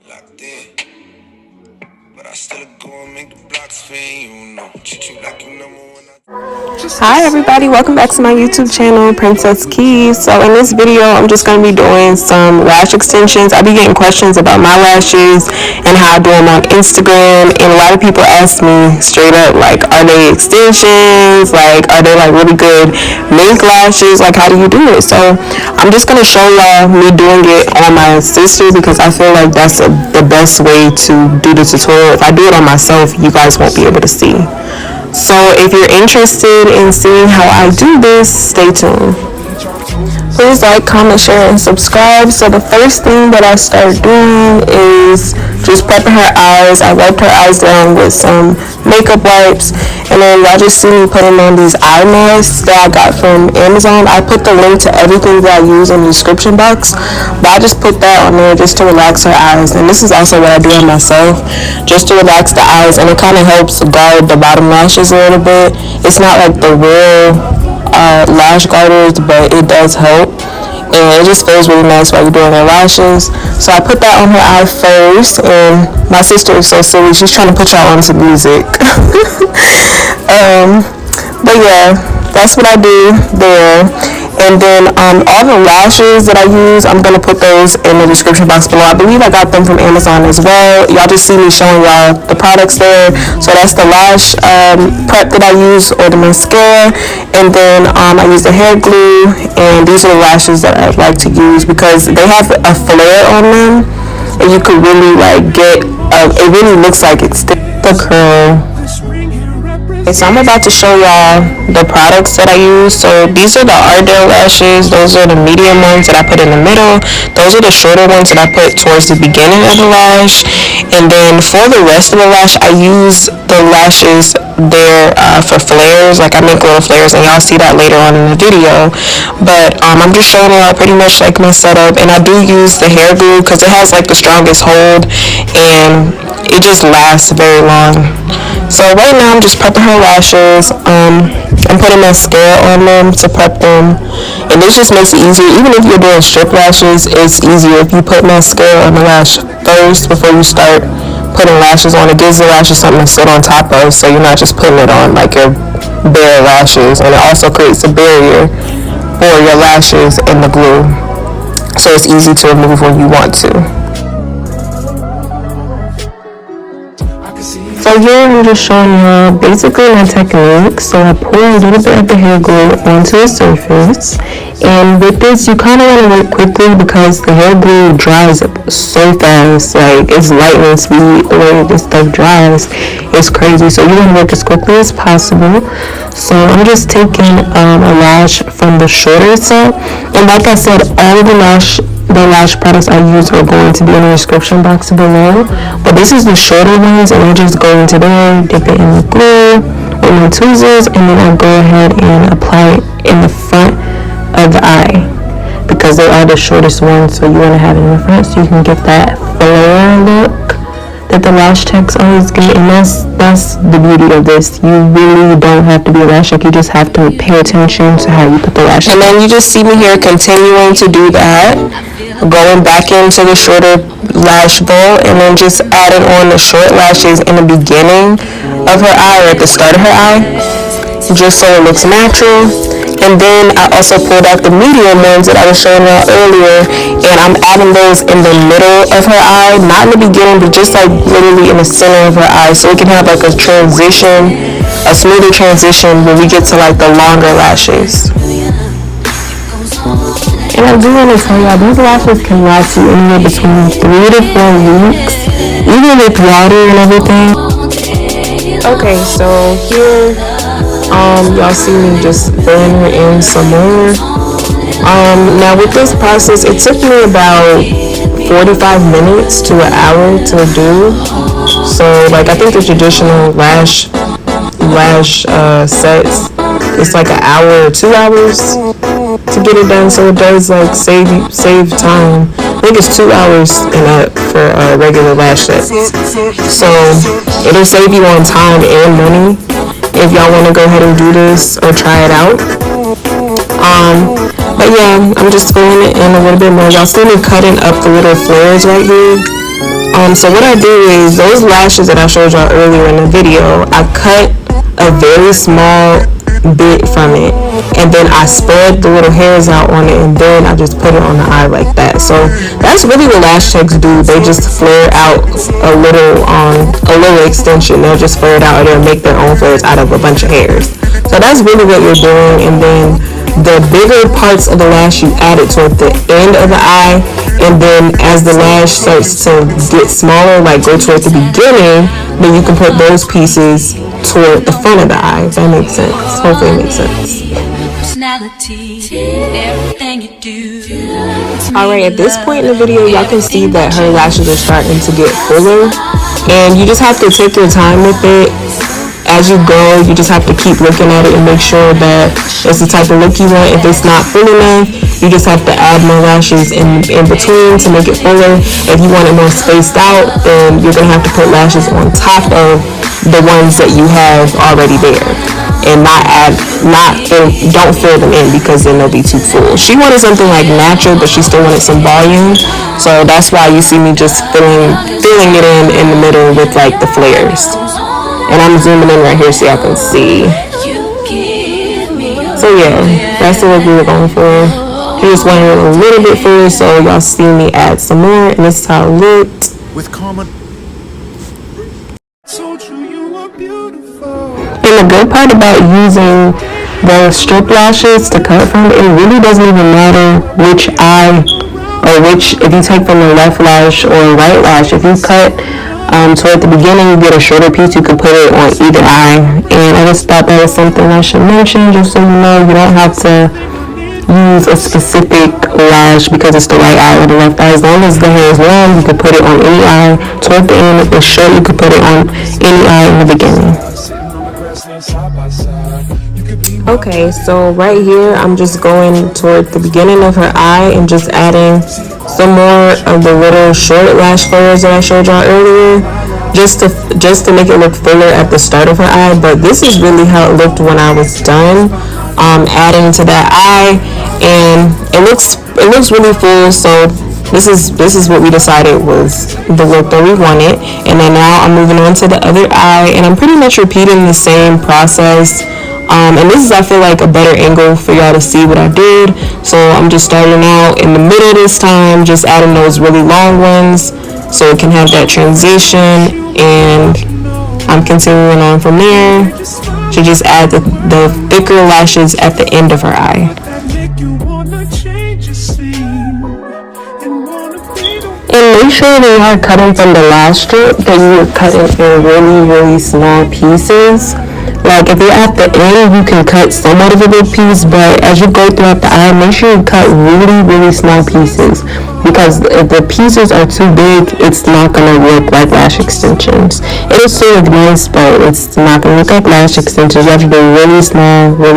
locked in. But I still go and make the blocks spin, you know. Treat you like you number one. Hi everybody, welcome back to my YouTube channel, Princess Keys. So in this video, I'm just going to be doing some lash extensions. I be getting questions about my lashes and how I do them on Instagram, and a lot of people ask me straight up, like, are they extensions? Like, are they like really good mink lashes? Like, how do you do it? So I'm just going to show y'all me doing it on my sister because I feel like that's the best way to do the tutorial. If I do it on myself, you guys won't be able to see. So if you're interested in seeing how I do this, stay tuned. Please like, comment, share, and subscribe. So the first thing that I start doing is just prepping her eyes. I wiped her eyes down with some makeup wipes, and then y'all just see me putting on these eye masks that I got from Amazon. I put the link to everything that I use in the description box, but I just put that on there just to relax her eyes. And this is also what I do on myself, just to relax the eyes, and it kind of helps guard the bottom lashes a little bit. It's not like the real lash guarders, but it does help, and it just feels really nice while you're doing her lashes. So I put that on her eye first, and my sister is so silly, she's trying to put y'all on some music. But yeah, that's what I do there. And then all the lashes that I use, I'm going to put those in the description box below. I believe I got them from Amazon as well. Y'all just see me showing y'all the products there. So that's the lash prep that I use, or the mascara. And then I use the hair glue. And these are the lashes that I like to use because they have a flare on them. And you could really like get, it really looks like it's the curl. So I'm about to show y'all the products that I use. So these are the Ardell Lashes. Those are the medium ones that I put in the middle. Those are the shorter ones that I put towards the beginning of the lash. And then for the rest of the lash, I use the lashes there for flares. Like I make little flares, and y'all see that later on in the video. But I'm just showing y'all pretty much like my setup. And I do use the hair glue because it has like the strongest hold, and it just lasts very long. So right now I'm just prepping her lashes. I'm putting mascara on them to prep them, and this just makes it easier. Even if you're doing strip lashes, it's easier if you put mascara on the lash first before you start putting lashes on. It gives the lashes something to sit on top of, so you're not just putting it on like your bare lashes. And it also creates a barrier for your lashes and the glue, so it's easy to remove when you want to. So here I'm just showing you basically my technique. So I pour a little bit of the hair glue onto the surface, and with this you kind of want to work quickly because the hair glue dries up so fast. Like, it's lightning speed the way this stuff dries. It's crazy, so you want to work as quickly as possible. So I'm just taking a lash from the shorter set, and like I said, all of the lash products I use are going to be in the description box below, but this is the shorter ones, and I just go into there, dip it in the glue with my tweezers, and then I go ahead and apply it in the front of the eye because they are the shortest ones, so you want to have it in the front so you can get that flare look that the lash techs always get. And that's the beauty of this. You really don't have to be a lash tech, you just have to pay attention to how you put the lash. And then you just see me here continuing to do that, going back into the shorter lash bowl, and then just adding on the short lashes in the beginning of her eye, or at the start of her eye, just so it looks natural. And then I also pulled out the medium ones that I was showing y'all earlier, and I'm adding those in the middle of her eye, not in the beginning, but just like literally in the center of her eye, so it can have like a transition, a smoother transition when we get to like the longer lashes. And I do want to tell y'all, these lashes can last you anywhere between 3 to 4 weeks, even with water and everything. Okay, so here, y'all see me just filling her in some more. Now with this process, it took me about 45 minutes to an hour to do. So like, I think the traditional lash sets, it's like an hour or 2 hours to get it done, so it does like save time. I think it's 2 hours for regular lash sets, so it'll save you on time and money if y'all want to go ahead and do this or try it out. But yeah, I'm just filling it in a little bit more. Y'all see me cutting up the little flares right here. So what I do is those lashes that I showed y'all earlier in the video, I cut a very small bit from it, and then I spread the little hairs out on it, and then I just put it on the eye like that. So that's really what lash techs do. They just flare out a little extension. They'll just flare it out, or they'll make their own flares out of a bunch of hairs. So that's really what you're doing. And then the bigger parts of the lash, you add it toward the end of the eye, and then as the lash starts to get smaller, like go toward the beginning, then you can put those pieces toward the front of the eye. If that makes sense. Hopefully it makes sense. Alright, at this point in the video, y'all can see that her lashes are starting to get fuller, and you just have to take your time with it. As you go, you just have to keep looking at it and make sure that it's the type of look you want. If it's not full enough, you just have to add more lashes in between to make it fuller. If you want it more spaced out, then you're going to have to put lashes on top of the ones that you have already there. And don't fill them in, because then they'll be too full. She wanted something like natural, but she still wanted some volume. So that's why you see me just filling it in the middle with like the flares. And I'm zooming in right here so y'all can see. So yeah, that's the look we were going for. He just wanted it a little bit fuller, so y'all see me add some more, and this is how it looked. With common. Told you were beautiful. And the good part about using the strip lashes to cut from, it really doesn't even matter which eye, or if you take from the left lash or right lash. If you cut toward the beginning, you get a shorter piece, you can put it on either eye. And I just thought that was something I should mention, just so you know you don't have to use a specific lash because it's the right eye or the left eye. As long as the hair is long, you can put it on any eye. Toward the end, if it's short, you can put it on any eye in the beginning. Okay, so right here, I'm just going toward the beginning of her eye and just adding some more of the little short lash flares that I showed y'all earlier, just to make it look fuller at the start of her eye. But this is really how it looked when I was done adding to that eye, and it looks really full. So this is what we decided was the look that we wanted. And then now I'm moving on to the other eye, and I'm pretty much repeating the same process. And this is, I feel like, a better angle for y'all to see what I did. So I'm just starting out in the middle this time, just adding those really long ones so it can have that transition, and I'm continuing on from there to just add the thicker lashes at the end of her eye. And make sure when you are cutting from the lash strip that you are cutting in really, really small pieces. Like if you're at the end, you can cut somewhat of a big piece, but as you go throughout the eye, make sure you cut really, really small pieces, because if the pieces are too big, it's not going to look like lash extensions. It'll still look nice, but it's not going to look like lash extensions. You have to do really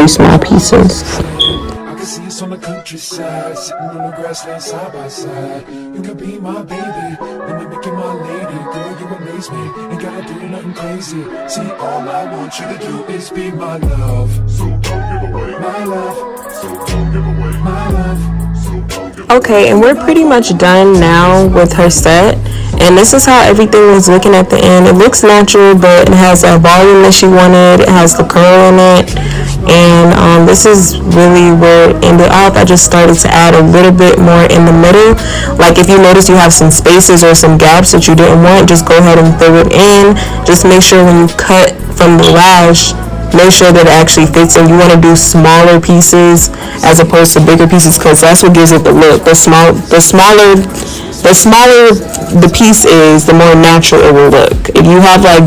small pieces. I can see us on the countryside, sitting on the grassland side by side. You can be my baby, when you make you my lady. Girl, you amaze me, ain't gotta do nothing crazy. See, all I want you to do is be my love. So don't give away my love. So don't give away my love. So don't give away. Okay, and we're pretty much done now with her set. And this is how everything was looking at the end. It looks natural, but it has that volume that she wanted. It has the curl in it. And this is really where it ended up. I just started to add a little bit more in the middle. Like if you notice you have some spaces or some gaps that you didn't want, just go ahead and fill it in. Just make sure when you cut from the lash, make sure that it actually fits in. You want to do smaller pieces as opposed to bigger pieces, because that's what gives it the look. The smaller the piece is, the more natural it will look. If you have like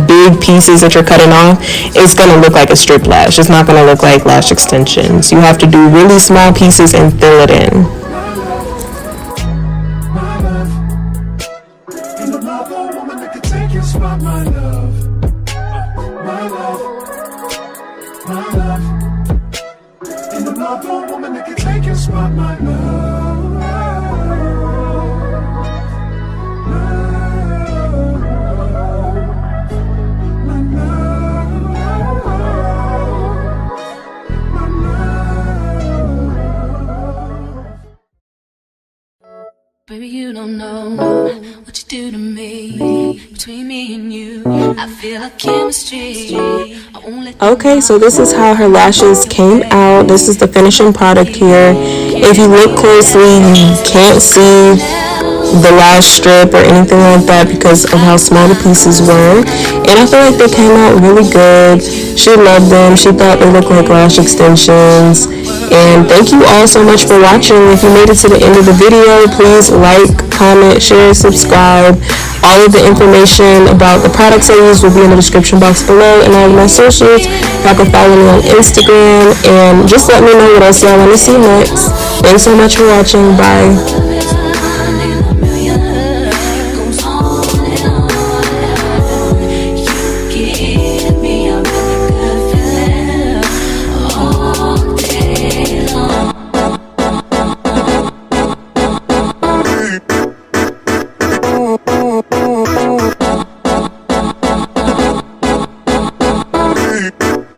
big pieces that you're cutting off, it's going to look like a strip lash. It's not going to look like lash extensions. You have to do really small pieces and fill it in. Baby, you don't know what you do to me. Between me and you, I feel like chemistry. Okay, so this is how her lashes came out. This is the finishing product here. If you look closely, you can't see the lash strip or anything like that because of how small the pieces were, and I feel like they came out really good. She loved them. She thought they looked like lash extensions. And thank you all so much for watching. If you made it to the end of the video, please like, comment, share, subscribe. All of the information about the products I use will be in the description box below, and all of my socials. Y'all can follow me on Instagram, and just let me know what else y'all want to see next. Thanks so much for watching. Bye.